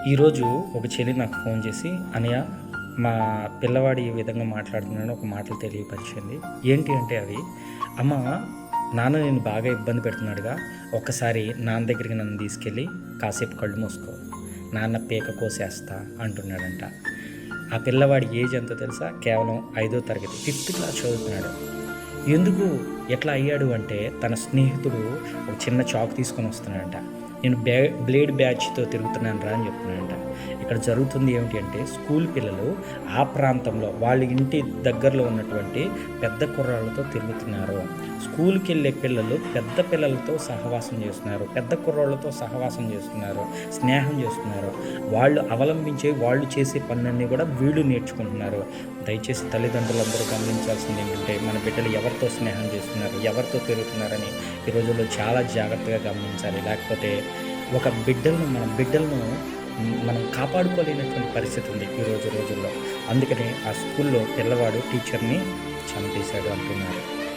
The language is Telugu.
ఈరోజు ఒక చెల్లి నాకు ఫోన్ చేసి, "అన్నయ్య, మా పిల్లవాడు ఈ విధంగా మాట్లాడుతున్నాడని ఒక మాటలు తెలియపరిచింది." ఏంటి అంటే అవి, "అమ్మ, నాన్న నిన్ను బాగా ఇబ్బంది పెడుతున్నాడుగా, ఒక్కసారి నాన్న దగ్గరికి నన్ను తీసుకెళ్ళి కాసేపు కళ్ళు మూసుకో, నాన్న పీక కోసేస్తా" అంటున్నాడంట. ఆ పిల్లవాడి ఏజ్ ఎంతో తెలుసా? కేవలం 5వ తరగతి, 5th క్లాస్ చదువుతున్నాడు. ఎందుకు ఎట్లా అయ్యాడు అంటే, తన స్నేహితుడు ఒక చిన్న చాక్ తీసుకొని వస్తున్నాడంట. నేను బ్లేడ్ బ్యాచ్‌తో తిరుగుతున్నాను రా అని చెప్తున్నాడంట. ఇక్కడ జరుగుతుంది ఏమిటి అంటే, స్కూల్ పిల్లలు ఆ ప్రాంతంలో వాళ్ళ ఇంటి దగ్గరలో ఉన్నటువంటి పెద్ద కుర్రాళ్ళతో తిరుగుతున్నారు. స్కూల్‌కెళ్ళే పిల్లలు పెద్ద పిల్లలతో సహవాసం చేస్తున్నారు. పెద్ద కుర్రోళ్ళతో సహవాసం చేస్తున్నారు. స్నేహం చేస్తున్నారు. వాళ్ళు అవలంబించే, వాళ్ళు చేసే పనులన్నీ కూడా వీళ్ళు నేర్చుకుంటున్నారు. దయచేసి తల్లిదండ్రులందరూ గమనించాల్సింది ఏంటంటే, మన బిడ్డలు ఎవరితో స్నేహం చేస్తున్నారు, ఎవరితో తిరుగుతున్నారని ఈ రోజుల్లో చాలా జాగ్రత్తగా గమనించాలి. లేకపోతే ఒక బిడ్డలను మనం కాపాడుకోలేనటువంటి పరిస్థితి ఉంది ఈ రోజుల్లో. అందుకని ఆ స్కూల్లో పిల్లవాడు టీచర్‌ని చంపేశాడు అంటున్నారు.